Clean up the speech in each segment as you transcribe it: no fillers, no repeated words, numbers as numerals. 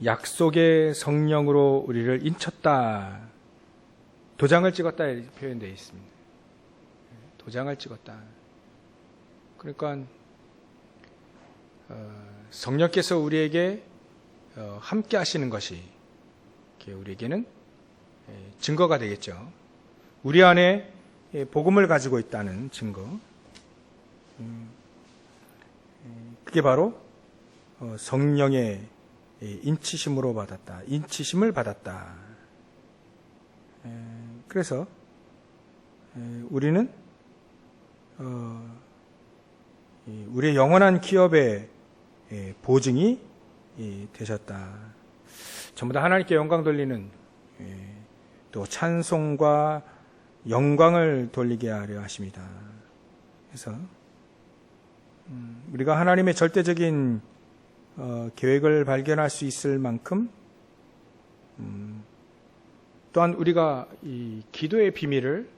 약속의 성령으로 우리를 인쳤다. 도장을 찍었다 이렇게 표현되어 있습니다. 도장을 찍었다. 그러니까 성령께서 우리에게 함께 하시는 것이 우리에게는 증거가 되겠죠. 우리 안에 복음을 가지고 있다는 증거. 그게 바로 성령의 인치심으로 받았다. 인치심을 받았다. 그래서 우리는 우리의 영원한 기업의 보증이 되셨다. 전부 다 하나님께 영광 돌리는 또 찬송과 영광을 돌리게 하려 하십니다. 그래서 우리가 하나님의 절대적인 계획을 발견할 수 있을 만큼 또한 우리가 이 기도의 비밀을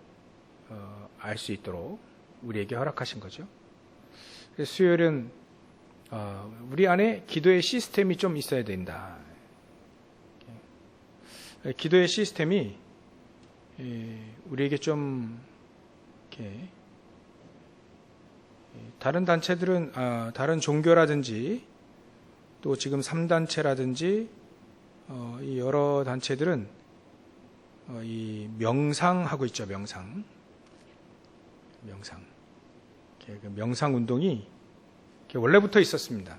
알 수 있도록 우리에게 허락하신 거죠. 그래서 수요일은 우리 안에 기도의 시스템이 좀 있어야 된다. 기도의 시스템이 우리에게 좀 이렇게 다른 단체들은 다른 종교라든지 또 지금 3단체라든지 이 여러 단체들은 이 명상하고 있죠. 명상 그 명상 운동이 원래부터 있었습니다.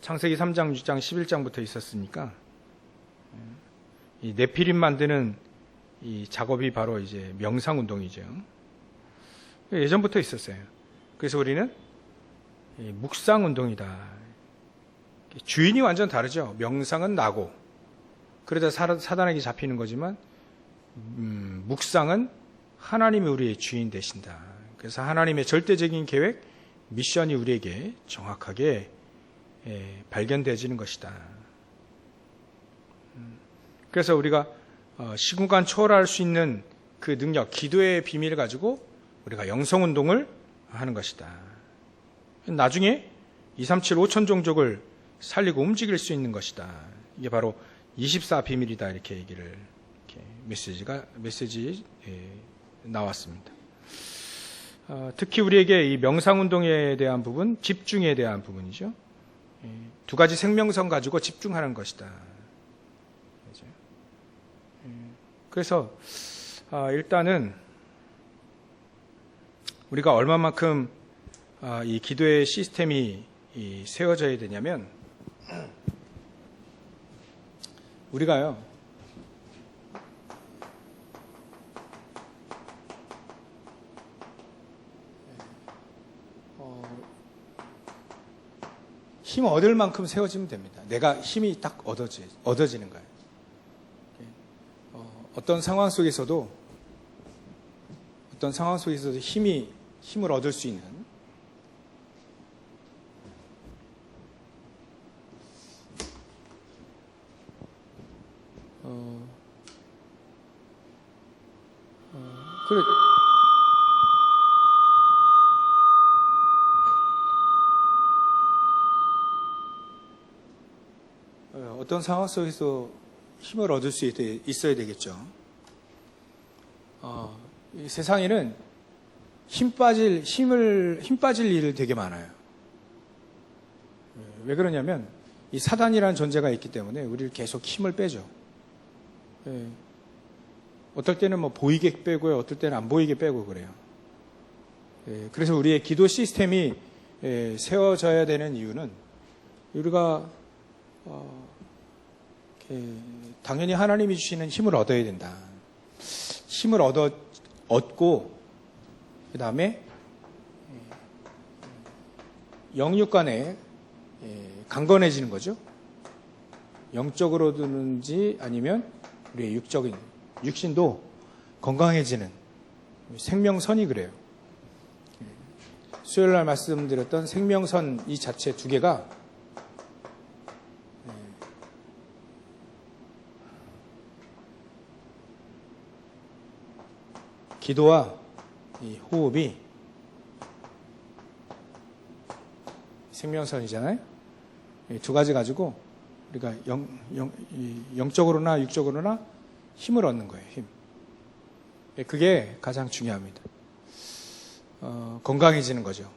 창세기 3장, 6장, 11장부터 있었으니까 이 네피림 만드는 이 작업이 바로 이제 명상 운동이죠. 예전부터 있었어요. 그래서 우리는 묵상 운동이다. 주인이 완전 다르죠. 명상은 나고 그러다 사단에게 잡히는 거지만 묵상은 하나님이 우리의 주인 되신다. 그래서 하나님의 절대적인 계획, 미션이 우리에게 정확하게 발견되어지는 것이다. 그래서 우리가 시공간 초월할 수 있는 그 능력, 기도의 비밀을 가지고 우리가 영성운동을 하는 것이다. 나중에 237 5천 종족을 살리고 움직일 수 있는 것이다. 이게 바로 24 비밀이다. 이렇게 얘기를 메시지 나왔습니다. 특히 우리에게 이 명상운동에 대한 부분, 집중에 대한 부분이죠. 두 가지 생명성 가지고 집중하는 것이다. 그래서 일단은 우리가 얼마만큼 이 기도의 시스템이 세워져야 되냐면 우리가요 힘 얻을 만큼 세워지면 됩니다. 내가 힘이 딱 얻어지는 거예요. 어떤 상황 속에서도 힘을 얻을 수 있는 그래. 어떤 상황 속에서 힘을 얻을 수 있어야 되겠죠. 이 세상에는 힘 빠질 일을 되게 많아요. 왜 그러냐면 이 사단이라는 존재가 있기 때문에 우리를 계속 힘을 빼죠. 어떨 때는 뭐 보이게 빼고요, 어떨 때는 안 보이게 빼고 그래요. 그래서 우리의 기도 시스템이 세워져야 되는 이유는 우리가 당연히 하나님이 주시는 힘을 얻어야 된다. 힘을 얻고 그 다음에 영육 간에 강건해지는 거죠. 영적으로든지 아니면 우리의 육적인 육신도 건강해지는 생명선이 그래요. 수요일 날 말씀드렸던 생명선 이 자체 두 개가 기도와 이 호흡이 생명선이잖아요. 이 두 가지 가지고 우리가 영적으로나 육적으로나 힘을 얻는 거예요. 힘. 그게 가장 중요합니다. 건강해지는 거죠.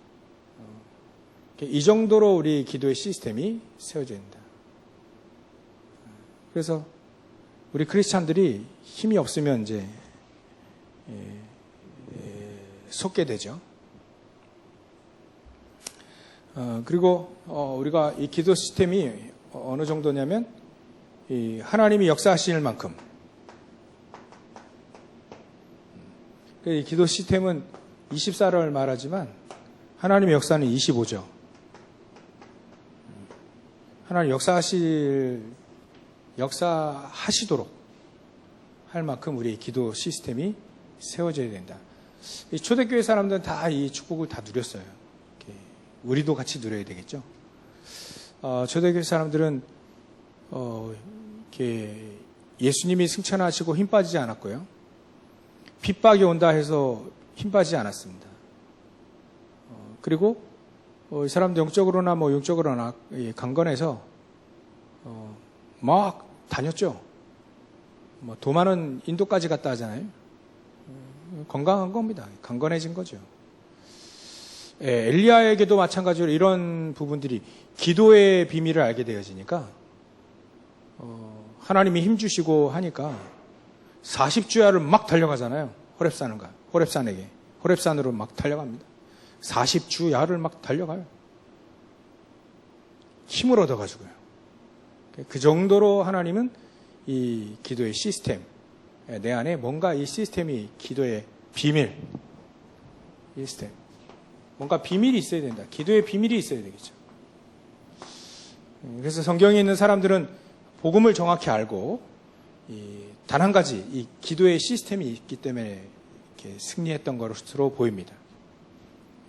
이 정도로 우리 기도의 시스템이 세워져야 된다. 그래서 우리 크리스찬들이 힘이 없으면 이제 속게 되죠. 그리고 우리가 이 기도 시스템이 어느 정도냐면 이 하나님이 역사하실 만큼, 이 기도 시스템은 24를 말하지만 하나님의 역사는 25죠. 하나님 역사하시도록 할 만큼 우리 기도 시스템이 세워져야 된다. 이 초대교회 사람들은 다 이 축복을 다 누렸어요. 우리도 같이 누려야 되겠죠. 초대교회 사람들은 이렇게 예수님이 승천하시고 힘 빠지지 않았고요. 핍박이 온다 해서 힘 빠지지 않았습니다. 그리고 이 사람들 영적으로나 육적으로나 강건해서 막 다녔죠. 도 많은 인도까지 갔다 하잖아요. 건강한 겁니다. 강건해진 거죠. 엘리야에게도 마찬가지로 이런 부분들이 기도의 비밀을 알게 되어지니까 하나님이 힘 주시고 하니까 40주야를 막 달려가잖아요. 호렙산으로 막 달려갑니다. 40주야를 막 달려가요. 힘을 얻어가지고요. 그 정도로 하나님은 이 기도의 시스템, 내 안에 뭔가 이 시스템이 기도의 비밀, 시스템, 뭔가 비밀이 있어야 된다. 기도의 비밀이 있어야 되겠죠. 그래서 성경에 있는 사람들은 복음을 정확히 알고 단 한 가지 이 기도의 시스템이 있기 때문에 이렇게 승리했던 것으로 보입니다.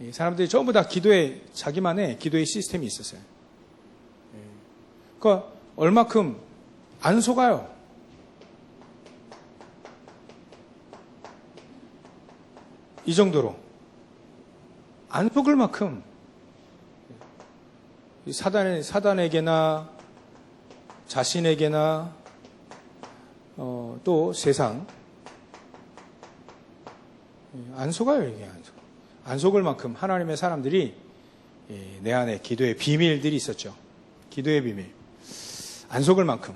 이 사람들이 전부 다 자기만의 기도의 시스템이 있었어요. 그러니까 얼마큼 안 속아요. 이 정도로 안 속을 만큼 사단에게나 자신에게나 또 세상 안 속아요. 이게 안 속을 만큼 하나님의 사람들이 내 안에 기도의 비밀들이 있었죠. 기도의 비밀 안 속을 만큼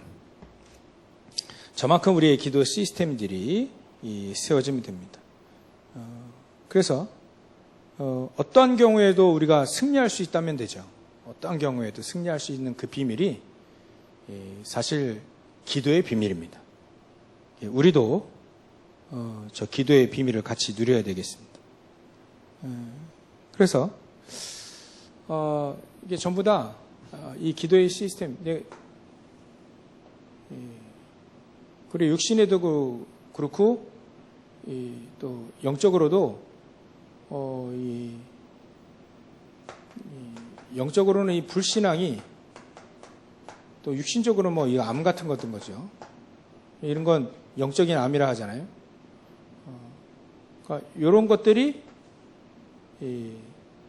저만큼 우리의 기도 시스템들이 세워지면 됩니다. 그래서 어떤 경우에도 우리가 승리할 수 있다면 되죠. 어떤 경우에도 승리할 수 있는 그 비밀이 사실 기도의 비밀입니다. 우리도 저 기도의 비밀을 같이 누려야 되겠습니다. 그래서 이게 전부 다 이 기도의 시스템, 그리고 육신에도 그렇고 또 영적으로도 영적으로는 이 불신앙이 또 육신적으로 이 암 같은 것든 거죠. 이런 건 영적인 암이라 하잖아요. 그러니까 이런 것들이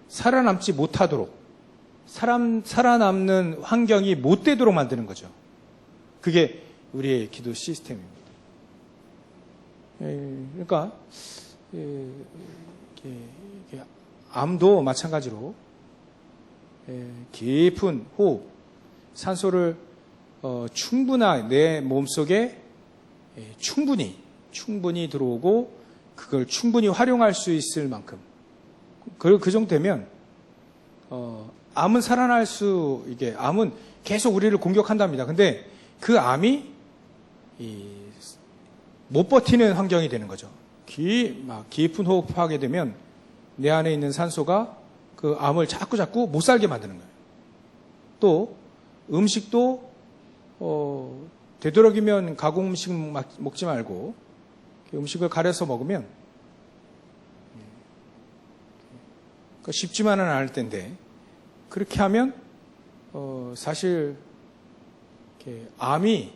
살아남지 못하도록 살아남는 환경이 못 되도록 만드는 거죠. 그게 우리의 기도 시스템입니다. 그러니까 암도 마찬가지로 깊은 호흡, 산소를 충분한 내 몸속에 충분히 들어오고 그걸 충분히 활용할 수 있을 만큼 그 정도 되면 암은 살아날 이게 암은 계속 우리를 공격한답니다. 근데 그 암이 못 버티는 환경이 되는 거죠. 깊은 호흡하게 되면 내 안에 있는 산소가 그 암을 자꾸 못 살게 만드는 거예요. 또 음식도 되도록이면 가공 음식 먹지 말고 음식을 가려서 먹으면 쉽지만은 않을 텐데 그렇게 하면 사실 암이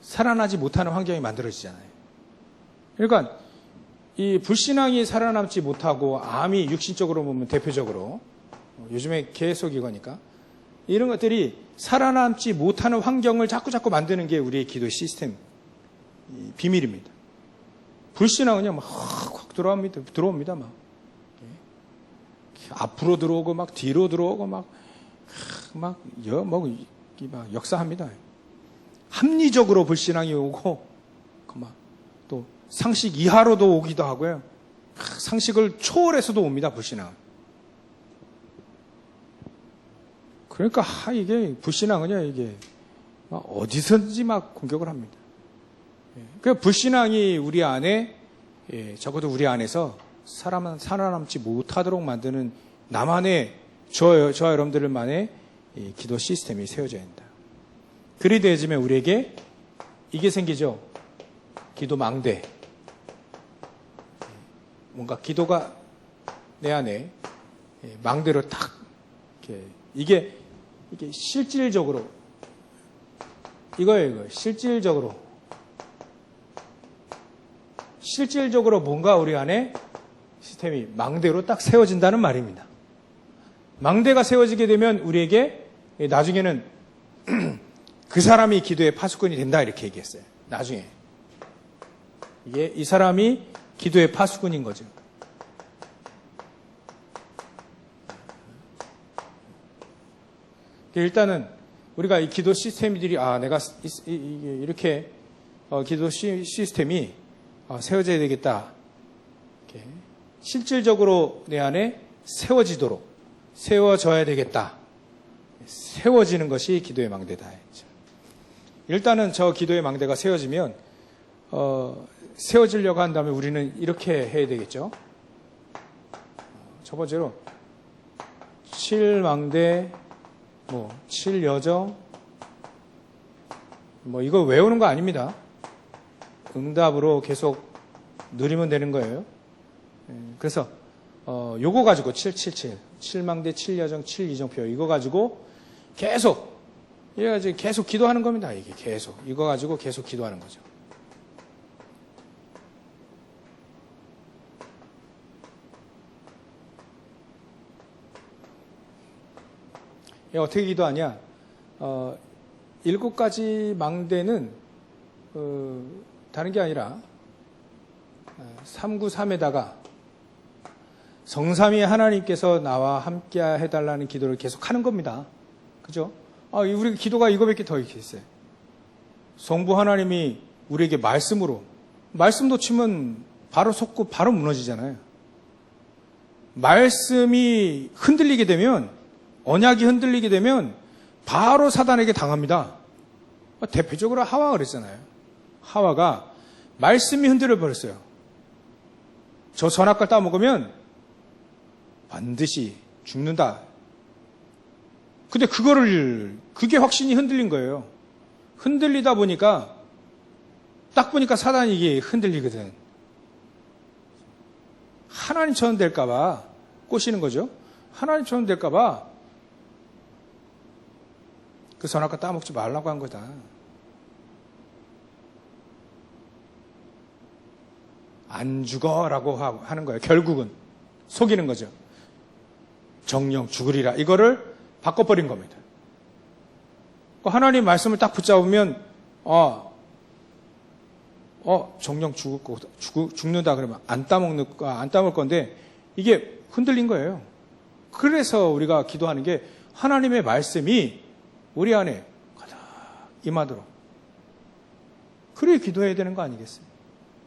살아나지 못하는 환경이 만들어지잖아요. 그러니까 이 불신앙이 살아남지 못하고 암이 육신적으로 보면 대표적으로 요즘에 계속 이거니까 이런 것들이 살아남지 못하는 환경을 자꾸 만드는 게 우리의 기도 시스템 비밀입니다. 불신앙은요, 막 확 들어옵니다. 막 앞으로 들어오고 막 뒤로 들어오고 막 역사합니다. 합리적으로 불신앙이 오고 또 상식 이하로도 오기도 하고요. 상식을 초월해서도 옵니다. 불신앙. 그러니까 이게 불신앙은요, 이게 어디서든지 막 공격을 합니다. 그 불신앙이 우리 안에 적어도 우리 안에서 살아남지 못하도록 만드는 나만의 저와 여러분들만의 기도 시스템이 세워져야 된다. 그리 되어지면 우리에게 이게 생기죠. 기도 망대. 뭔가 기도가 내 안에 망대로 탁 이게 실질적으로 이거예요. 실질적으로 뭔가 우리 안에 시스템이 망대로 딱 세워진다는 말입니다. 망대가 세워지게 되면 우리에게 나중에는 그 사람이 기도의 파수꾼이 된다 이렇게 얘기했어요. 나중에 이게 이 사람이 기도의 파수꾼인 거죠. 일단은 우리가 이 기도 시스템들이 내가 이렇게 기도 시스템이 세워져야 되겠다. 이렇게 실질적으로 내 안에 세워져야 되겠다. 세워지는 것이 기도의 망대다. 일단은 저 기도의 망대가 세워지면 세워지려고 한다면 우리는 이렇게 해야 되겠죠. 첫 번째로 7망대 7여정 이거 외우는 거 아닙니다. 응답으로 계속 누리면 되는 거예요. 그래서 요거 가지고 777 7망대 7여정 7이정표 이거 가지고 계속 기도하는 겁니다. 이게 계속 이거 가지고 계속 기도하는 거죠. 어떻게 기도하냐? 7가지 망대는 다른 게 아니라 393에다가 성삼위 하나님께서 나와 함께 해달라는 기도를 계속 하는 겁니다. 그죠? 우리 기도가 이거밖에 더 이렇게 있어요. 성부 하나님이 우리에게 말씀도 치면 바로 솟고 바로 무너지잖아요. 말씀이 흔들리게 되면 언약이 흔들리게 되면 바로 사단에게 당합니다. 대표적으로 하와가 그랬잖아요. 하와가 말씀이 흔들려 버렸어요. 저 선악과를 따먹으면 반드시 죽는다. 근데 그게 확신이 흔들린 거예요. 흔들리다 보니까 딱 보니까 사단이 이게 흔들리거든. 하나님처럼 될까봐 꼬시는 거죠. 하나님처럼 될까봐 그 선악과 따먹지 말라고 한 거다. 안 죽어라고 하는 거예요. 결국은 속이는 거죠. 정령 죽으리라. 이거를 바꿔버린 겁니다. 하나님 말씀을 딱 붙잡으면 정령 죽는다 그러면 안 따먹을 건데 이게 흔들린 거예요. 그래서 우리가 기도하는 게 하나님의 말씀이 우리 안에 가득 임하도록 그래 기도해야 되는 거 아니겠어요?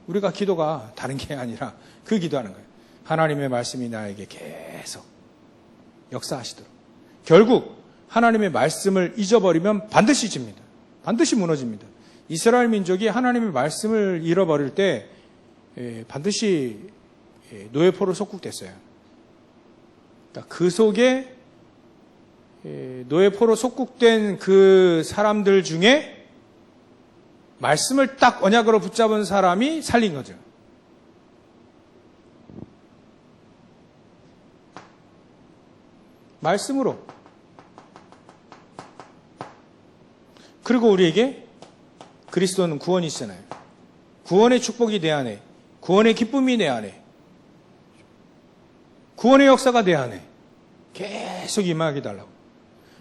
우리가 기도가 다른 게 아니라 그 기도하는 거예요. 하나님의 말씀이 나에게 계속 역사하시도록. 결국 하나님의 말씀을 잊어버리면 반드시 집니다. 반드시 무너집니다. 이스라엘 민족이 하나님의 말씀을 잃어버릴 때 반드시 노예포로 속국됐어요. 그러니까 그 속에 노예포로 속국된 그 사람들 중에 말씀을 딱 언약으로 붙잡은 사람이 살린 거죠. 말씀으로. 그리고 우리에게 그리스도는 구원이 있잖아요. 구원의 축복이 내 안에, 구원의 기쁨이 내 안에, 구원의 역사가 내 안에 계속 임하게 달라고.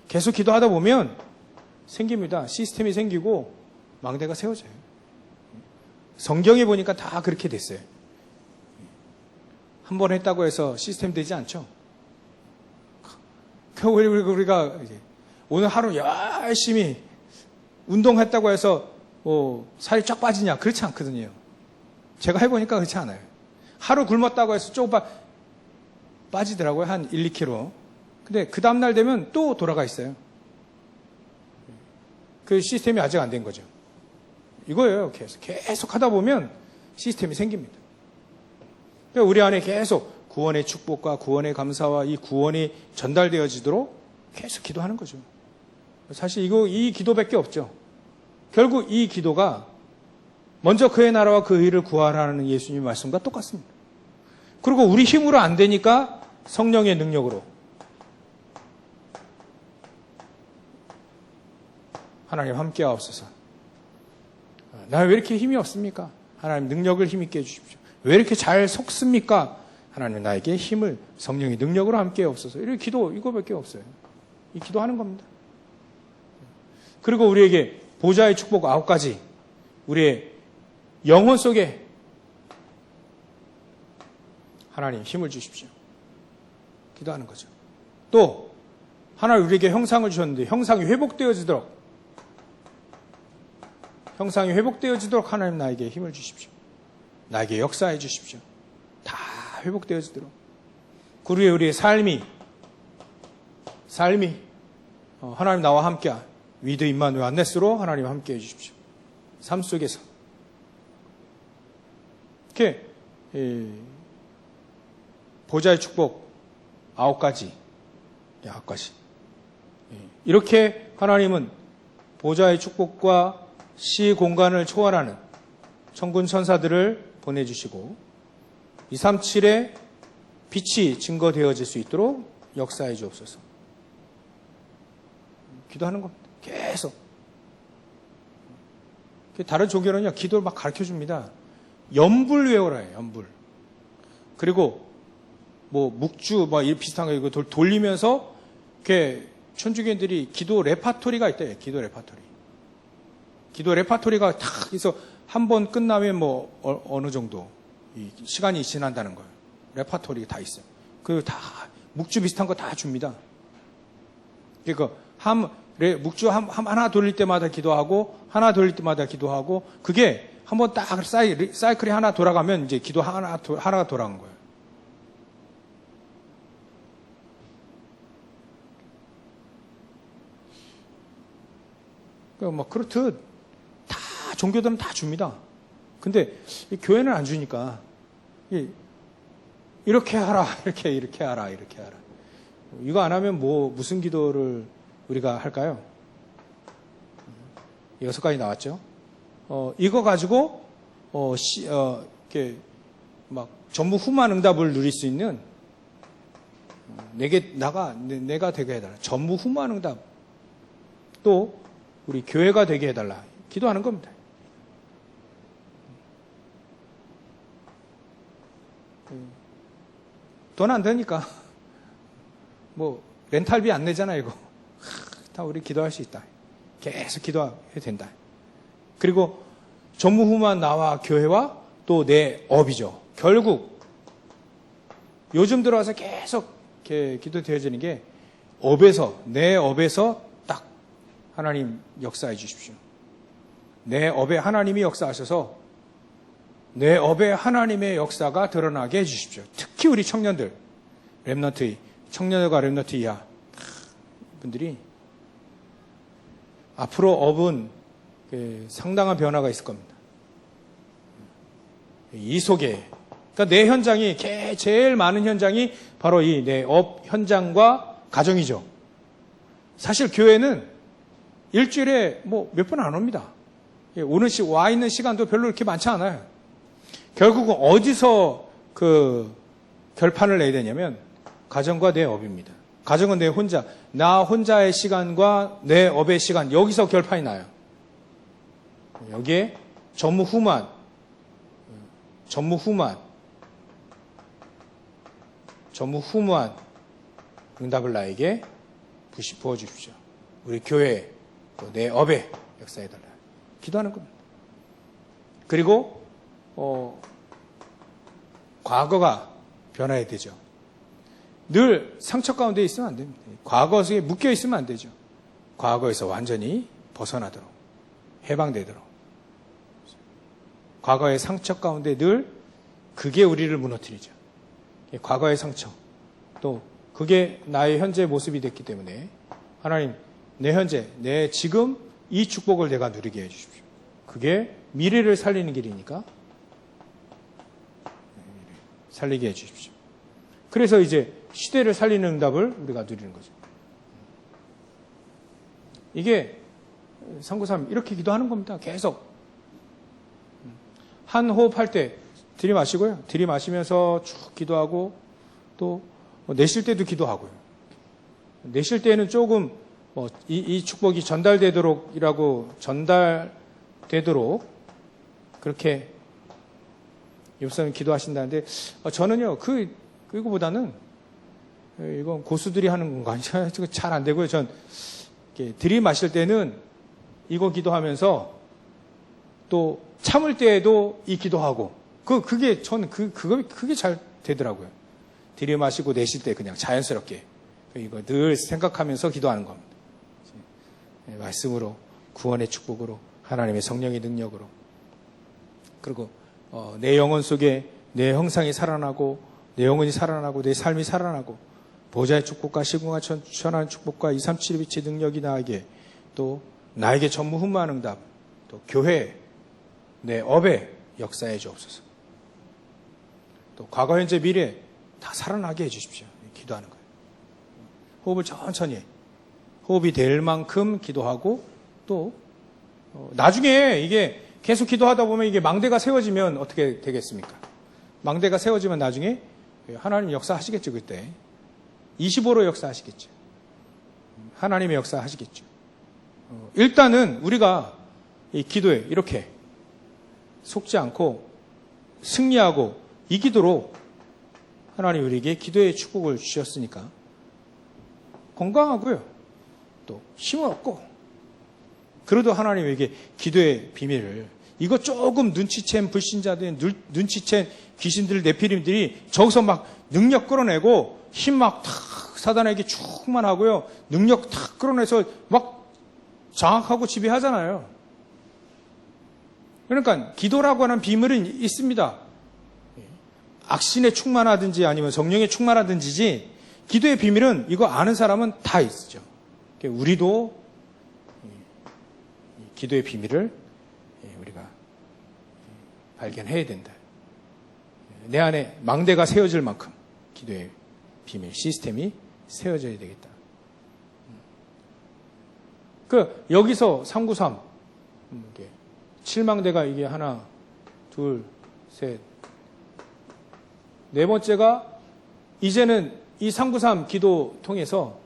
계속 기도하다 보면 생깁니다. 시스템이 생기고 망대가 세워져요. 성경에 보니까 다 그렇게 됐어요. 한 번 했다고 해서 시스템 되지 않죠. 우리가 오늘 하루 열심히 운동했다고 해서 살이 쫙 빠지냐? 그렇지 않거든요. 제가 해보니까 그렇지 않아요. 하루 굶었다고 해서 조금 빠지더라고요. 한 1, 2kg. 근데 그 다음날 되면 또 돌아가 있어요. 그 시스템이 아직 안 된 거죠. 이거예요. 계속 하다 보면 시스템이 생깁니다. 그러니까 우리 안에 계속 구원의 축복과 구원의 감사와 이 구원이 전달되어지도록 계속 기도하는 거죠. 사실 이 기도밖에 없죠. 결국 이 기도가 먼저 그의 나라와 그 의를 구하라는 예수님의 말씀과 똑같습니다. 그리고 우리 힘으로 안 되니까 성령의 능력으로 하나님 함께 하옵소서. 나 왜 이렇게 힘이 없습니까? 하나님 능력을 힘있게 해주십시오. 왜 이렇게 잘 속습니까? 하나님 나에게 힘을 성령의 능력으로 함께 하옵소서. 이렇게 기도 이거밖에 없어요. 이 기도하는 겁니다. 그리고 우리에게 보좌의 축복 9가지 우리의 영혼 속에 하나님 힘을 주십시오. 기도하는 거죠. 또 하나님 우리에게 형상을 주셨는데 형상이 회복되어지도록 하나님 나에게 힘을 주십시오. 나에게 역사해 주십시오. 다 회복되어지도록. 그리고 우리의 삶이 하나님 나와 함께 위드 임마누엘 안네스로 하나님 함께 해주십시오. 삶 속에서 이렇게 보좌의 축복 9가지 이렇게 하나님은 보좌의 축복과 시공간을 초월하는 천군 천사들을 보내주시고 237의 빛이 증거되어질 수 있도록 역사해 주옵소서. 기도하는 겁니다. 계속. 다른 종교는요, 기도를 막 가르쳐 줍니다. 연불 외워라 해요, 연불. 그리고, 묵주, 이 비슷한 거, 이거 돌리면서, 이렇게, 천주교인들이 기도 레파토리가 있대요, 기도 레파토리. 기도 레파토리가 탁 해서, 한 번 끝나면 어느 정도, 시간이 지난다는 거예요. 레파토리 다 있어요. 그리고 다, 묵주 비슷한 거 다 줍니다. 그러니까, 묵주 하나 돌릴 때마다 기도하고 하나 돌릴 때마다 기도하고 그게 한번 딱 사이클이 하나 돌아가면 이제 기도 하나가 돌아간 거예요. 그러니까 그렇듯 다 종교들은 다 줍니다. 근데 교회는 안 주니까 이렇게 하라 이렇게 하라. 이거 안 하면 무슨 기도를 우리가 할까요? 6가지 나왔죠? 이거 가지고, 이렇게, 전부 후만 응답을 누릴 수 있는, 내가 되게 해달라. 전부 후만 응답. 또, 우리 교회가 되게 해달라. 기도하는 겁니다. 돈 안 되니까. 렌탈비 안 내잖아, 이거. 다 우리 기도할 수 있다. 계속 기도해도 된다. 그리고 전무후무한 나와 교회와 또 내 업이죠. 결국 요즘 들어와서 계속 이렇게 기도되어지는 게 내 업에서 딱 하나님 역사해 주십시오. 내 업에 하나님이 역사하셔서 내 업에 하나님의 역사가 드러나게 해 주십시오. 특히 우리 청년들, 청년들과 렘넌트 이하 분들이 앞으로 업은 상당한 변화가 있을 겁니다. 이 속에, 그러니까 내 현장이, 제일 많은 현장이 바로 이 내 업 현장과 가정이죠. 사실 교회는 일주일에 몇 번 안 옵니다. 와 있는 시간도 별로 그렇게 많지 않아요. 결국은 어디서 결판을 내야 되냐면, 가정과 내 업입니다. 가정은 나 혼자의 시간과 내 업의 시간, 여기서 결판이 나요. 여기에 전무후무한 응답을 나에게 부어주십시오. 우리 교회 또 내 업에 역사해달라. 기도하는 겁니다. 그리고 과거가 변화해야 되죠. 늘 상처 가운데 있으면 안 됩니다. 과거에 묶여 있으면 안 되죠. 과거에서 완전히 벗어나도록, 해방되도록. 과거의 상처 가운데 늘 그게 우리를 무너뜨리죠. 과거의 상처, 또 그게 나의 현재 모습이 됐기 때문에 하나님, 내 현재, 내 지금 이 축복을 내가 누리게 해주십시오. 그게 미래를 살리는 길이니까 살리게 해주십시오. 그래서 이제 시대를 살리는 응답을 우리가 누리는 거죠. 이게 393 이렇게 기도하는 겁니다. 계속 한 호흡할 때 들이마시고요. 들이마시면서 쭉 기도하고 또 내쉴 때도 기도하고요. 내쉴 때는 조금 이 축복이 전달되도록 그렇게 옆사람 기도하신다는데 저는요 그거보다는 이건 고수들이 하는 건가 잘 안 되고요. 전 들이마실 때는 이거 기도하면서 또 참을 때에도 이 기도하고 그게 저는 그게 잘 되더라고요. 들이마시고 내쉴 때 그냥 자연스럽게 이거 늘 생각하면서 기도하는 겁니다. 말씀으로, 구원의 축복으로, 하나님의 성령의 능력으로. 그리고 내 영혼 속에 내 형상이 살아나고 내 영혼이 살아나고 내 삶이 살아나고 보좌의 축복과 시공과 천하는 축복과 237의 빛의 능력이 나에게 또 나에게 전무후무한 응답 또 교회 내 업에 역사해 주옵소서. 또 과거 현재 미래 다 살아나게 해 주십시오. 기도하는 거예요. 호흡을 천천히 호흡이 될 만큼 기도하고 또 나중에 이게 계속 기도하다 보면 이게 망대가 세워지면 어떻게 되겠습니까? 망대가 세워지면 나중에 하나님 역사하시겠죠. 그때 25로 역사하시겠죠. 하나님의 역사하시겠죠. 일단은 우리가 이 기도에 이렇게 속지 않고 승리하고 이기도록 하나님 우리에게 기도의 축복을 주셨으니까 건강하고요. 또 힘을 얻고 그래도 하나님에게 기도의 비밀을 이거 조금 눈치챈 불신자들, 눈치챈 귀신들, 네피림들이 저기서 막 능력 끌어내고 힘 막 탁 사단에게 충만하고요. 능력 탁 끌어내서 막 장악하고 지배하잖아요. 그러니까 기도라고 하는 비밀은 있습니다. 악신에 충만하든지 아니면 성령에 충만하든지 기도의 비밀은 이거 아는 사람은 다 있죠. 우리도 기도의 비밀을 우리가 발견해야 된다. 내 안에 망대가 세워질 만큼 기도의 비밀 시스템이 세워져야 되겠다. 여기서 393 7망대가 이게 하나, 둘, 셋, 네 번째가 이제는 이 393 기도 통해서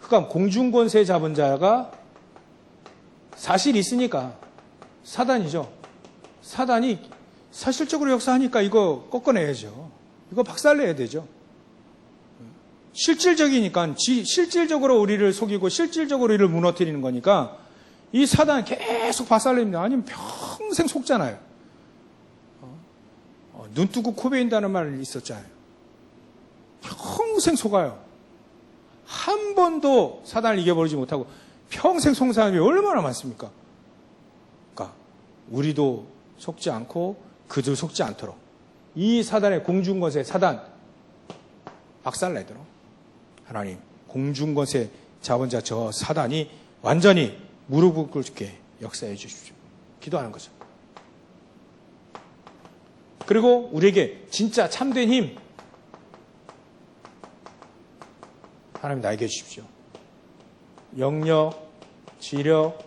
흑암 공중권세 잡은 자가 사실 있으니까 사단이죠. 사단이 사실적으로 역사하니까 이거 꺾어내야죠. 이거 박살내야 되죠. 실질적이니까 실질적으로 우리를 속이고 실질적으로 우리를 무너뜨리는 거니까 이 사단은 계속 박살냅니다. 아니면 평생 속잖아요. 눈 뜨고 코 베인다는 말 있었잖아요. 평생 속아요. 한 번도 사단을 이겨버리지 못하고 평생 속는 사람이 얼마나 많습니까? 그러니까 우리도 속지 않고 그들 속지 않도록 이 사단의 공중권세 사단 박살내도록 하나님 공중권세 잡은 자 저 사단이 완전히 무릎을 꿇게 역사해 주십시오. 기도하는 거죠. 그리고 우리에게 진짜 참된 힘 하나님 나에게 주십시오. 영력, 지력,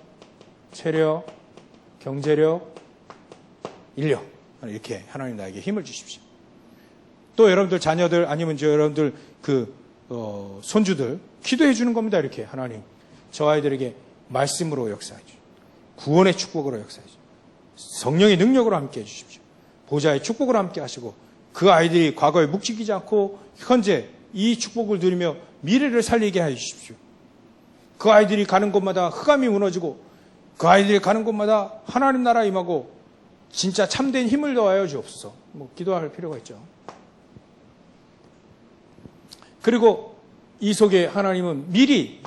체력, 경제력, 인력 이렇게 하나님 나에게 힘을 주십시오. 또 여러분들 자녀들 아니면 여러분들 손주들 기도해 주는 겁니다. 이렇게 하나님 저 아이들에게 말씀으로 역사해 주십시오. 구원의 축복으로 역사해 주십시오. 성령의 능력으로 함께 해 주십시오. 보좌의 축복으로 함께 하시고 그 아이들이 과거에 묵직이지 않고 현재 이 축복을 누리며 미래를 살리게 해 주십시오. 그 아이들이 가는 곳마다 흑암이 무너지고 그 아이들이 가는 곳마다 하나님 나라 임하고 진짜 참된 힘을 더하여 주옵소서. 기도할 필요가 있죠. 그리고 이 속에 하나님은 미리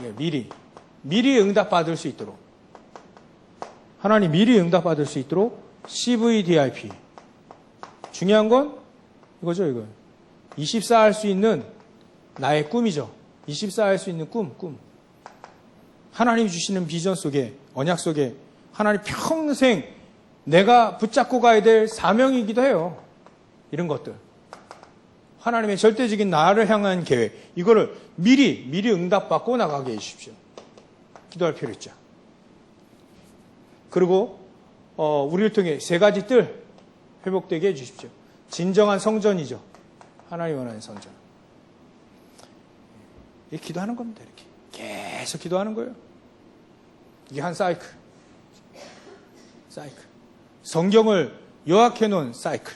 응답받을 수 있도록, 하나님 미리 응답받을 수 있도록 CVDIP. 중요한 건 이거죠, 이거. 24 할 수 있는 나의 꿈이죠. 24 할 수 있는 꿈. 하나님이 주시는 비전 속에, 언약 속에 하나님 평생 내가 붙잡고 가야 될 사명이기도 해요. 이런 것들. 하나님의 절대적인 나를 향한 계획. 이거를 미리 응답받고 나가게 해주십시오. 기도할 필요 있죠. 그리고 우리를 통해 세 가지 뜰 회복되게 해주십시오. 진정한 성전이죠. 하나님 원하는 성전. 이렇게 기도하는 겁니다. 이렇게 계속 기도하는 거예요. 이게 한 사이클. 성경을 요약해 놓은 사이클.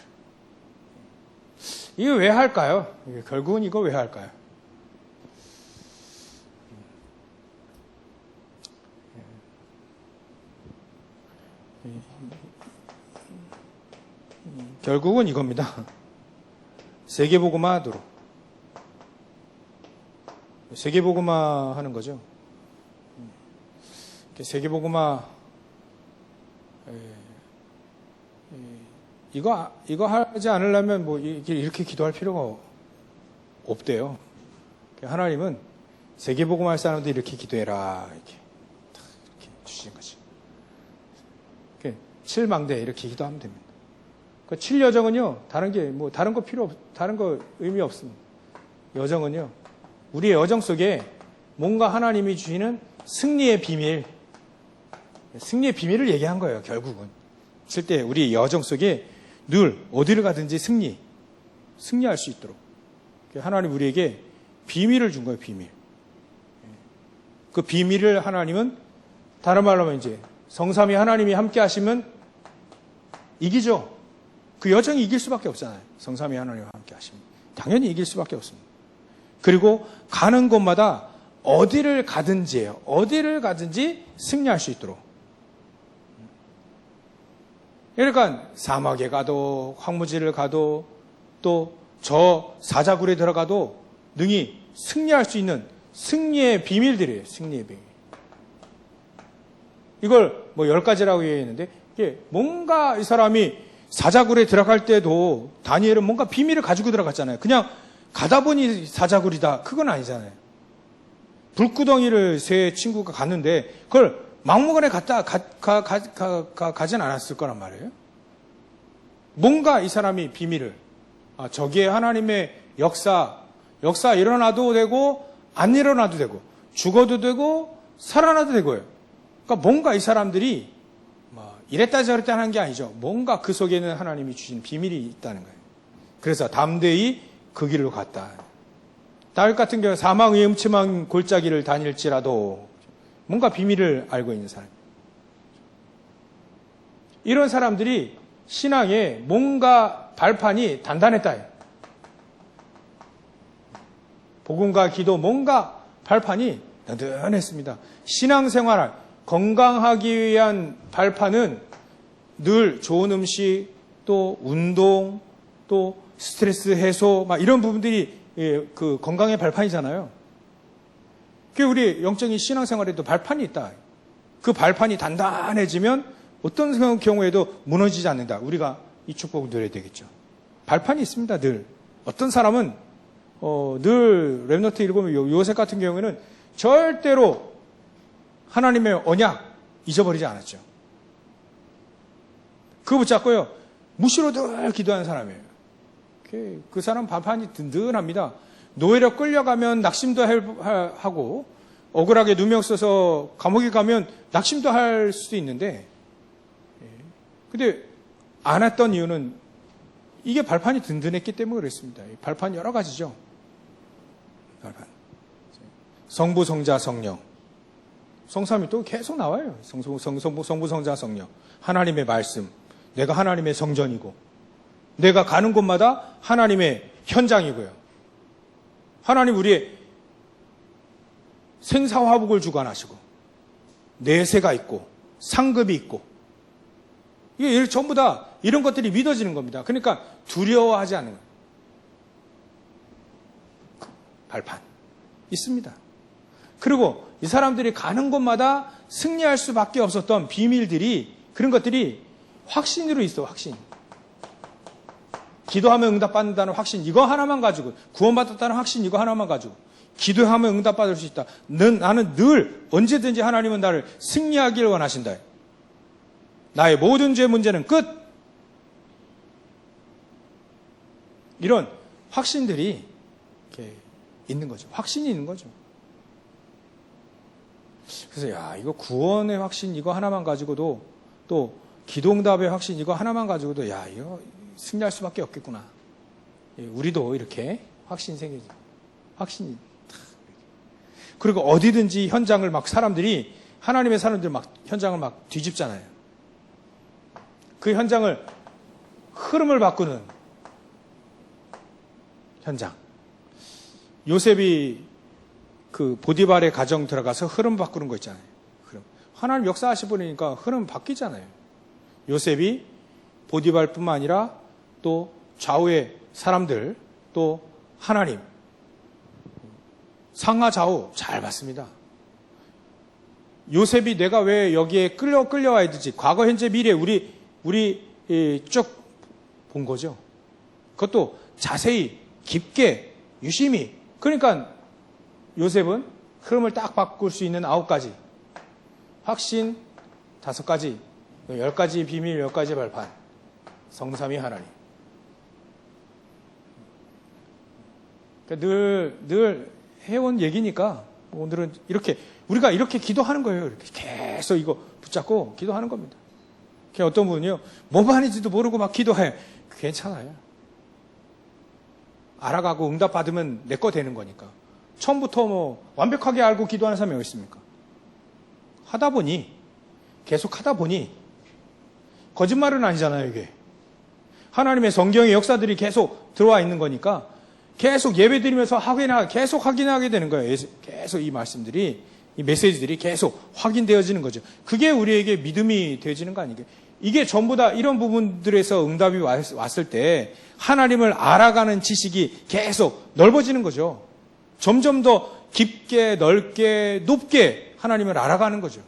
이거 왜 할까요? 결국은 이거 왜 할까요? 결국은 이겁니다. 세계복음화 하도록. 세계복음화 하는 거죠. 세계복음화, 이거 하지 않으려면 이렇게 기도할 필요가 없대요. 하나님은 세계복음화 할 사람들 이렇게 기도해라. 이렇게 주신 거지. 7망대 이렇게 기도하면 됩니다. 7여정은요, 다른 거 의미 없습니다. 여정은요, 우리의 여정 속에 뭔가 하나님이 주시는 승리의 비밀을 얘기한 거예요, 결국은. 있을 때 우리 여정 속에 늘 어디를 가든지 승리할 수 있도록. 하나님 우리에게 비밀을 준 거예요, 비밀. 그 비밀을 하나님은, 다른 말로 하면 이제, 성삼위 하나님이 함께 하시면 이기죠. 그 여정이 이길 수밖에 없잖아요. 성삼위 하나님과 함께 하시면. 당연히 이길 수밖에 없습니다. 그리고 가는 곳마다 어디를 가든지 승리할 수 있도록. 그러니까 사막에 가도 황무지를 가도 또 저 사자굴에 들어가도 능히 승리할 수 있는 승리의 비밀들이에요. 승리의 비밀. 이걸 10가지라고 얘기했는데, 이게 뭔가 이 사람이 사자굴에 들어갈 때도 다니엘은 뭔가 비밀을 가지고 들어갔잖아요. 그냥 가다 보니 사자굴이다. 그건 아니잖아요. 불구덩이를 세 친구가 갔는데 그걸 막무가내 가진 않았을 거란 말이에요. 뭔가 이 사람이 비밀을, 저기에 하나님의 역사 일어나도 되고 안 일어나도 되고 죽어도 되고 살아나도 되고요. 그러니까 뭔가 이 사람들이 이랬다 저랬다 하는 게 아니죠. 뭔가 그 속에는 하나님이 주신 비밀이 있다는 거예요. 그래서 담대히 그 길로 갔다. 다윗 같은 경우는 사망의 음침한 골짜기를 다닐지라도 뭔가 비밀을 알고 있는 사람. 이런 사람들이 신앙에 뭔가 발판이 단단했다. 복음과 기도 뭔가 발판이 든든했습니다. 신앙생활 건강하기 위한 발판은 늘 좋은 음식, 또 운동, 또 스트레스 해소, 이런 부분들이 그 건강의 발판이잖아요. 그 우리 영적인 신앙생활에도 발판이 있다. 그 발판이 단단해지면 어떤 경우에도 무너지지 않는다. 우리가 이 축복을 누려야 되겠죠. 발판이 있습니다. 늘. 어떤 사람은 늘 렘넌트 읽으면 요셉 같은 경우에는 절대로 하나님의 언약 잊어버리지 않았죠. 그거 붙잡고요. 무시로 늘 기도하는 사람이에요. 그 사람 발판이 든든합니다. 노예로 끌려가면 낙심도 하고 억울하게 누명 써서 감옥에 가면 낙심도 할 수도 있는데, 근데 안 했던 이유는 이게 발판이 든든했기 때문에 그랬습니다. 발판 여러 가지죠. 발판. 성부, 성자, 성령. 성삼이 또 계속 나와요. 성부, 성자, 성령. 하나님의 말씀. 내가 하나님의 성전이고, 내가 가는 곳마다 하나님의 현장이고요. 하나님 우리의 생사화복을 주관하시고, 내세가 있고, 상급이 있고, 이게 전부 다 이런 것들이 믿어지는 겁니다. 그러니까 두려워하지 않는 거예요. 발판 있습니다. 그리고 이 사람들이 가는 곳마다 승리할 수밖에 없었던 비밀들이, 그런 것들이 확신으로 있어. 확신. 기도하면 응답받는다는 확신, 이거 하나만 가지고, 구원받았다는 확신, 이거 하나만 가지고, 기도하면 응답받을 수 있다. 나는 늘 언제든지 하나님은 나를 승리하기를 원하신다. 나의 모든 죄 문제는 끝. 이런 확신들이 이렇게 있는 거죠. 확신이 있는 거죠. 그래서 이거 구원의 확신 이거 하나만 가지고도, 또 기도응답의 확신 이거 하나만 가지고도 이거 승리할 수밖에 없겠구나. 우리도 이렇게 확신이 생기죠. 확신이. 그리고 어디든지 현장을 막 사람들이, 하나님의 사람들 막 현장을 막 뒤집잖아요. 그 현장을, 흐름을 바꾸는 현장. 요셉이 그 보디발의 가정 들어가서 흐름 바꾸는 거 있잖아요. 흐름. 하나님 역사하시 보니까 흐름 바뀌잖아요. 요셉이 보디발뿐만 아니라 또 좌우의 사람들, 또 하나님, 상하 좌우 잘 봤습니다. 요셉이 내가 왜 여기에 끌려와야 되지? 과거, 현재, 미래 우리 쭉 본 거죠. 그것도 자세히, 깊게, 유심히. 그러니까 요셉은 흐름을 딱 바꿀 수 있는 9가지, 확신 5가지, 10가지 비밀, 10가지 발판, 성삼위 하나님. 그러니까 늘 해온 얘기니까 오늘은 우리가 이렇게 기도하는 거예요. 이렇게 계속 이거 붙잡고 기도하는 겁니다. 어떤 분은요, 뭐 하는지도 모르고 막 기도해. 괜찮아요. 알아가고 응답 받으면 내 거 되는 거니까. 처음부터 완벽하게 알고 기도하는 사람이 어디 있습니까? 계속 하다 보니, 거짓말은 아니잖아요, 이게. 하나님의 성경의 역사들이 계속 들어와 있는 거니까, 계속 예배 드리면서 계속 확인하게 되는 거예요. 계속 이 말씀들이, 이 메시지들이 계속 확인되어지는 거죠. 그게 우리에게 믿음이 되어지는 거 아니에요? 이게 전부 다 이런 부분들에서 응답이 왔을 때 하나님을 알아가는 지식이 계속 넓어지는 거죠. 점점 더 깊게, 넓게, 높게 하나님을 알아가는 거죠.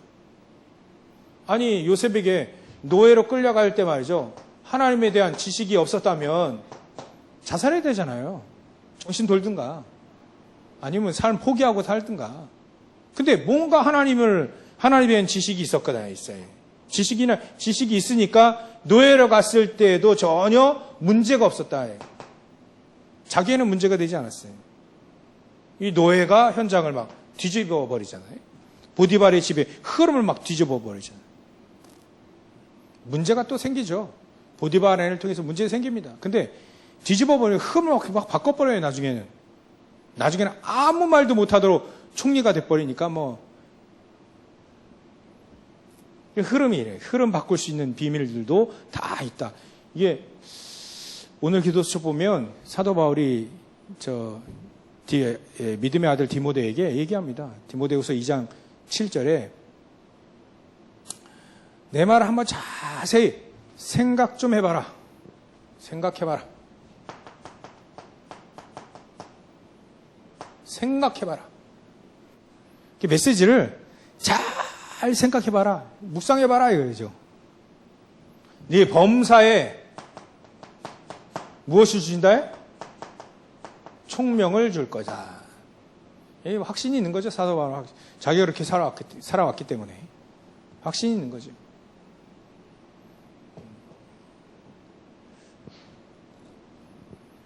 아니, 요셉에게 노예로 끌려갈 때 말이죠. 하나님에 대한 지식이 없었다면 자살해야 되잖아요. 정신 돌든가. 아니면 삶 포기하고 살든가. 근데 뭔가 하나님에 대한 지식이 있었거든요. 지식이 있으니까 노예로 갔을 때에도 전혀 문제가 없었다. 자기에는 문제가 되지 않았어요. 이 노예가 현장을 막 뒤집어 버리잖아요. 보디발의 집에 흐름을 막 뒤집어 버리잖아요. 문제가 또 생기죠. 보디발을 통해서 문제가 생깁니다. 근데 뒤집어 버리면 흐름을 막 바꿔버려요. 나중에는 아무 말도 못하도록 총리가 돼버리니까 흐름 바꿀 수 있는 비밀들도 다 있다. 이게 오늘 기도서 보면 사도 바울이 믿음의 아들 디모데에게 얘기합니다. 디모데후서 2장 7절에 내 말을 한번 자세히 생각 좀 해봐라. 생각해봐라. 그 메시지를 잘 생각해봐라. 묵상해봐라 이거죠. 네 범사에 무엇을 주신다? 총명을 줄 거다. 확신이 있는 거죠. 사도 바울. 자기가 그렇게 살아왔기 때문에 확신이 있는 거죠.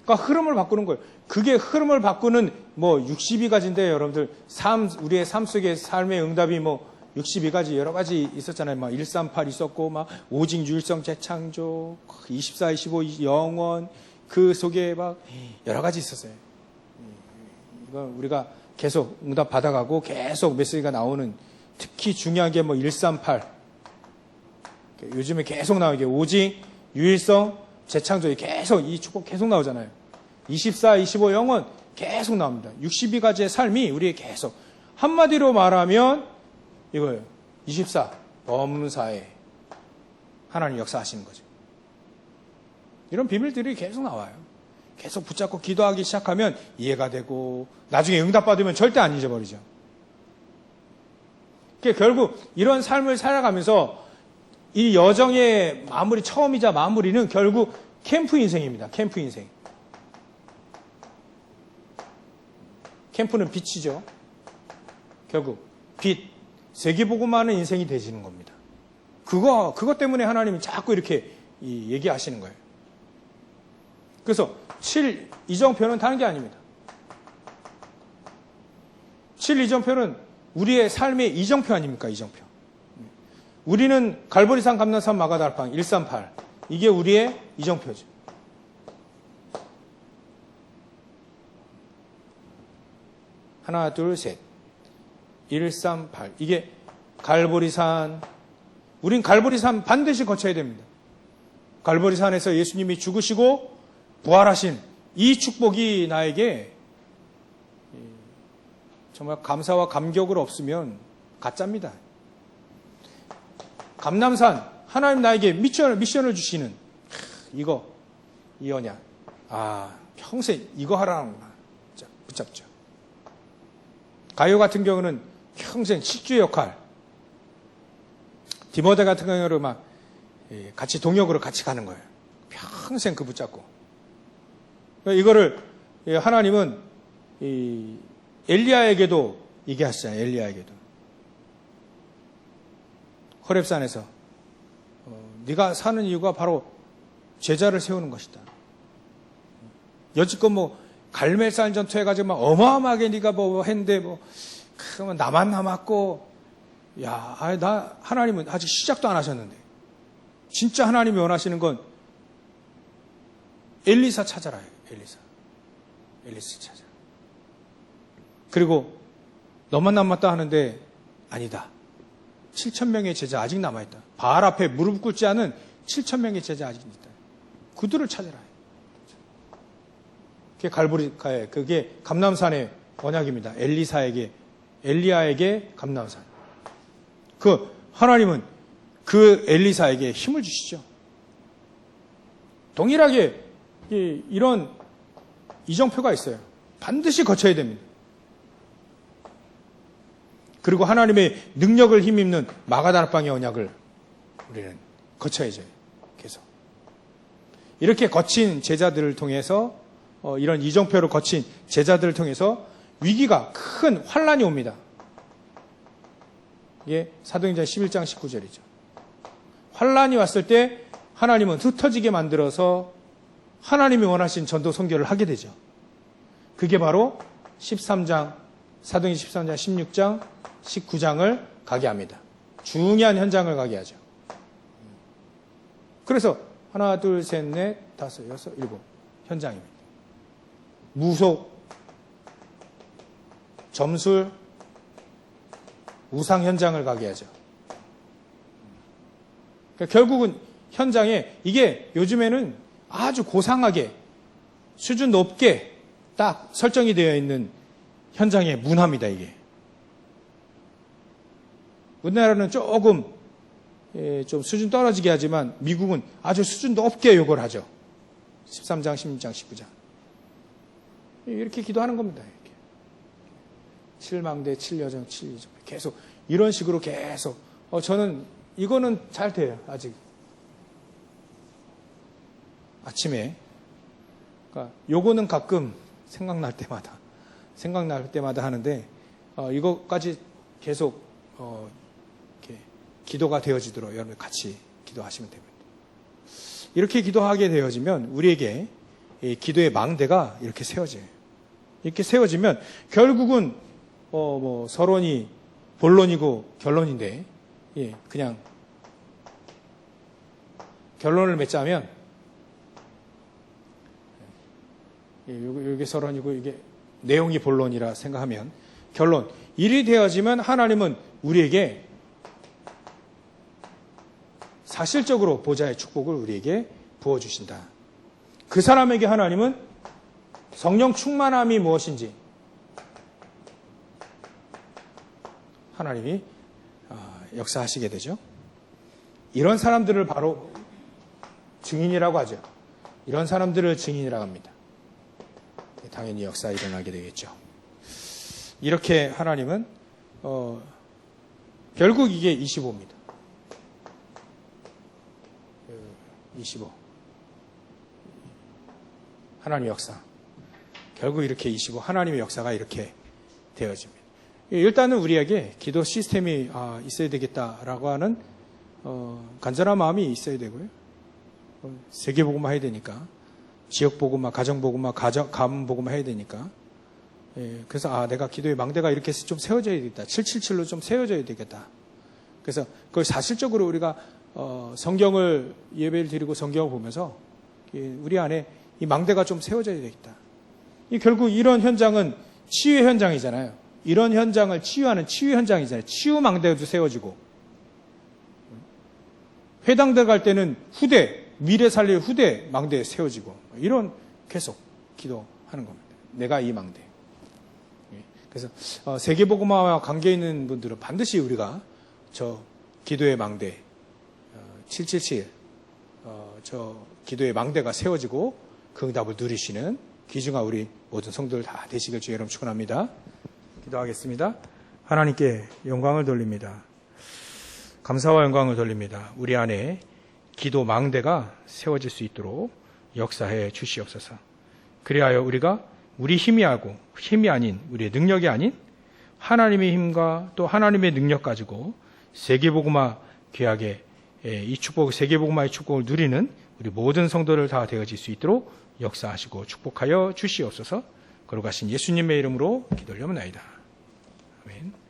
그러니까 흐름을 바꾸는 거예요. 그게 흐름을 바꾸는 62가지인데 여러분들 우리의 삶 속의 삶의 응답이 62가지 여러 가지 있었잖아요. 138 있었고 오직 유일성 재창조 24, 25 영원 그 속에 여러 가지 있었어요. 이거 우리가 계속 응답 받아가고 계속 메시지가 나오는 특히 중요한 게 138 요즘에 계속 나오게 오직 유일성 재창조에 계속 이 축복 계속 나오잖아요. 24, 25 영원 계속 나옵니다. 62가지의 삶이 우리의 계속 한마디로 말하면 이거예요. 24 범사에 하나님 역사하시는 거죠. 이런 비밀들이 계속 나와요. 계속 붙잡고 기도하기 시작하면 이해가 되고 나중에 응답받으면 절대 안 잊어버리죠. 그러니까 결국 이런 삶을 살아가면서 이 여정의 마무리, 처음이자 마무리는 결국 캠프 인생입니다. 캠프 인생. 캠프는 빛이죠. 결국 빛, 세계복음하는 인생이 되시는 겁니다. 그것 때문에 하나님이 자꾸 이렇게 얘기하시는 거예요. 그래서 7 이정표는 다른 게 아닙니다. 7 이정표는 우리의 삶의 이정표 아닙니까? 이정표. 우리는 갈보리산, 감람산, 마가다락방 138 이게 우리의 이정표죠. 하나, 둘, 셋 138 이게 갈보리산. 우린 갈보리산 반드시 거쳐야 됩니다. 갈보리산에서 예수님이 죽으시고 부활하신 이 축복이 나에게 정말 감사와 감격을 없으면 가짜입니다. 감람산 하나님 나에게 미션을 주시는 이 언약. 평생 이거 하라는구나. 붙잡죠. 가요 같은 경우는 평생 식주의 역할. 디모데 같은 경우는 막 같이 동역으로 같이 가는 거예요. 평생 그 붙잡고. 이거를 하나님은 엘리야에게도 얘기하시잖아요. 엘리야에게도. 호렙산에서 네가 사는 이유가 바로 제자를 세우는 것이다. 여지껏 갈멜산 전투 해가지고 막 어마어마하게 네가 했는데 그러면 나만 남았고 하나님은 아직 시작도 안 하셨는데 진짜 하나님이 원하시는 건 엘리사 찾아라. 엘리사 찾아라. 그리고 너만 남았다 하는데 아니다. 7,000명의 제자 아직 남아있다. 바알 앞에 무릎 꿇지 않은 7,000명의 제자 아직 있다. 그들을 찾아라. 그게 감람산의 언약입니다. 엘리야에게 감람산. 하나님은 그 엘리사에게 힘을 주시죠. 동일하게 이런 이정표가 있어요. 반드시 거쳐야 됩니다. 그리고 하나님의 능력을 힘입는 마가다락방의 언약을 우리는 거쳐야죠. 계속. 이렇게 거친 제자들을 통해서 이런 이정표를 거친 제자들을 통해서 위기가 큰 환란이 옵니다. 이게 사도행전 11장 19절이죠. 환란이 왔을 때 하나님은 흩어지게 만들어서 하나님이 원하신 전도 선교를 하게 되죠. 그게 바로 13장, 사도행전 13장, 16장, 19장을 가게 합니다. 중요한 현장을 가게 하죠. 그래서 하나, 둘, 셋, 넷, 다섯, 여섯, 일곱 현장입니다. 무속, 점술, 우상 현장을 가게 하죠. 그러니까 결국은 현장에 이게 요즘에는 아주 고상하게 수준 높게 딱 설정이 되어 있는 현장의 문화입니다. 이게. 우리나라는 조금 좀 수준 떨어지게 하지만 미국은 아주 수준 높게 요구를 하죠. 13장, 16장, 19장. 이렇게 기도하는 겁니다. 이렇게. 7망대, 7여정, 7이정. 계속 이런 식으로 계속. 저는 이거는 잘 돼요. 아직. 아침에. 그러니까 요거는 가끔 생각날 때마다 하는데 이거까지 계속 이렇게 기도가 되어지도록 여러분 같이 기도하시면 됩니다. 이렇게 기도하게 되어지면 우리에게 기도의 망대가 이렇게 세워져요. 이렇게 세워지면 결국은 서론이 본론이고 결론인데 그냥 결론을 맺자면 이게 서론이고 이게 내용이 본론이라 생각하면 결론. 일이 되어지면 하나님은 우리에게 사실적으로 보좌의 축복을 우리에게 부어주신다. 그 사람에게 하나님은 성령 충만함이 무엇인지 하나님이 역사하시게 되죠. 이런 사람들을 바로 증인이라고 하죠. 이런 사람들을 증인이라고 합니다. 당연히 역사 일어나게 되겠죠. 이렇게 하나님은 결국 이게 25입니다. 25. 하나님의 역사. 결국 이렇게 25. 하나님의 역사가 이렇게 되어집니다. 일단은 우리에게 기도 시스템이 있어야 되겠다라고 하는 간절한 마음이 있어야 되고요. 세계복음화 해야 되니까. 지역복음화, 가정복음화, 가문복음화 해야 되니까. 그래서 내가 기도의 망대가 이렇게 좀 세워져야 되겠다. 777로 좀 세워져야 되겠다. 그래서 그걸 사실적으로 우리가 성경을 예배를 드리고 성경을 보면서 우리 안에 이 망대가 좀 세워져야 되겠다. 결국 이런 현장은 치유의 현장이잖아요. 이런 현장을 치유하는 치유 현장이잖아요. 치유 망대도 세워지고 회당 들어갈 때는 미래 살릴 후대 망대에 세워지고 이런 계속 기도하는 겁니다. 내가 이 망대. 그래서 세계복음화와 관계 있는 분들은 반드시 우리가 저 기도의 망대 777 저 기도의 망대가 세워지고 그 응답을 누리시는 귀중한 우리 모든 성도들 다 되시길 주의 이름 축원합니다. 기도하겠습니다. 하나님께 영광을 돌립니다. 감사와 영광을 돌립니다. 우리 안에 기도 망대가 세워질 수 있도록 역사해 주시옵소서. 그리하여 우리가 우리 힘이 아닌 우리의 능력이 아닌 하나님의 힘과 또 하나님의 능력 가지고 세계복음화 귀하게 이 축복, 세계복음화의 축복을 누리는 우리 모든 성도들 다 되어질 수 있도록 역사하시고 축복하여 주시옵소서. 거룩하신 예수님의 이름으로 기도를 올려옵나이다. 아멘.